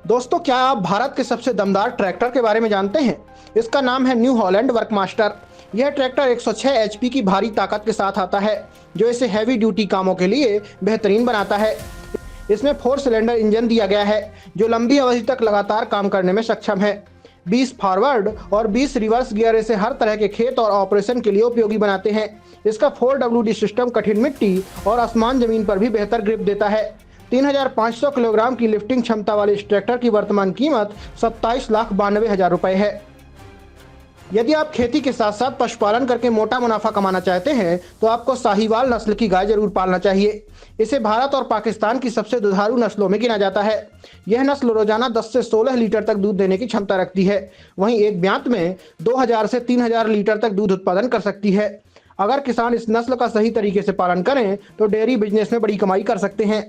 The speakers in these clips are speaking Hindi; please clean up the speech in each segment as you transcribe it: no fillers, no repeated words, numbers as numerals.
दोस्तों, क्या आप भारत के सबसे दमदार ट्रैक्टर के बारे में जानते हैं? इसका नाम है न्यू हॉलैंड वर्कमास्टर। यह ट्रैक्टर 106 एचपी की भारी ताकत के साथ आता है, जो इसे हैवी ड्यूटी कामों के लिए बेहतरीन बनाता है। इसमें 4 सिलेंडर इंजन दिया गया है, जो लंबी अवधि तक लगातार काम करने में सक्षम है। 20 फॉरवर्ड और 20 रिवर्स गियर इसे हर तरह के खेत और ऑपरेशन के लिए उपयोगी बनाते हैं। इसका 4WD सिस्टम कठिन मिट्टी और आसमान जमीन पर भी बेहतर ग्रिप देता है। 3,500 किलोग्राम की लिफ्टिंग क्षमता वाले इस ट्रैक्टर की वर्तमान कीमत 27,92,000 रुपए है। यदि आप खेती के साथ साथ पशुपालन करके मोटा मुनाफा कमाना चाहते हैं, तो आपको साहीवाल नस्ल की गाय जरूर पालना चाहिए। इसे भारत और पाकिस्तान की सबसे दुधारू नस्लों में गिना जाता है। यह नस्ल रोजाना 10 से 16 लीटर तक दूध देने की क्षमता रखती है। वहीं एक ब्यांत में 2,000 से 3,000 लीटर तक दूध उत्पादन कर सकती है। अगर किसान इस नस्ल का सही तरीके से पालन करें तो डेयरी बिजनेस में बड़ी कमाई कर सकते हैं।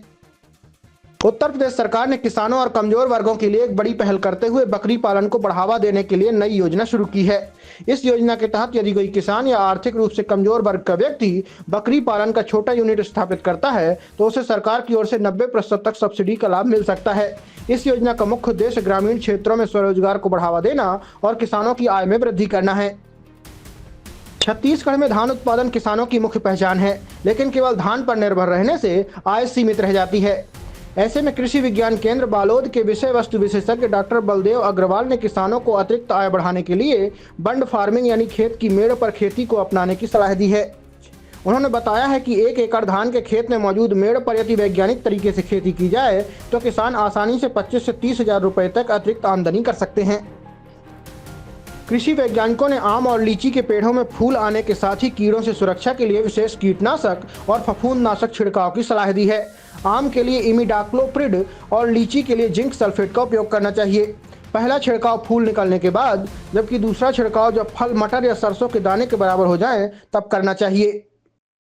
उत्तर प्रदेश सरकार ने किसानों और कमजोर वर्गों के लिए एक बड़ी पहल करते हुए बकरी पालन को बढ़ावा देने के लिए नई योजना शुरू की है। इस योजना के तहत यदि कोई किसान या आर्थिक रूप से कमजोर वर्ग का व्यक्ति बकरी पालन का छोटा यूनिट स्थापित करता है, तो उसे सरकार की ओर से 90% तक सब्सिडी का लाभ मिल सकता है। इस योजना का मुख्य उद्देश्य ग्रामीण क्षेत्रों में स्वरोजगार को बढ़ावा देना और किसानों की आय में वृद्धि करना है। छत्तीसगढ़ में धान उत्पादन किसानों की मुख्य पहचान है, लेकिन केवल धान पर निर्भर रहने से आय सीमित रह जाती है। ऐसे में कृषि विज्ञान केंद्र बालोद के विषय वस्तु विशेषज्ञ डॉक्टर बलदेव अग्रवाल ने किसानों को अतिरिक्त आय बढ़ाने के लिए बंड फार्मिंग यानी खेत की मेड़ पर खेती को अपनाने की सलाह दी है। उन्होंने बताया है कि 1 एकड़ धान के खेत में मौजूद मेड़ पर यदि वैज्ञानिक तरीके से खेती की जाए तो किसान आसानी से 25 से 30 हजार रुपए तक अतिरिक्त आमदनी कर सकते हैं। कृषि वैज्ञानिकों ने आम और लीची के पेड़ों में फूल आने के साथ ही कीड़ों से सुरक्षा के लिए विशेष कीटनाशक और फफूंदनाशक छिड़काव की सलाह दी है। आम के लिए इमिडाक्लोप्रिड और लीची के लिए जिंक सल्फेट का उपयोग करना चाहिए। पहला छिड़काव फूल निकलने के बाद, जबकि दूसरा छिड़काव जब फल मटर या सरसों के दाने के बराबर हो जाए तब करना चाहिए।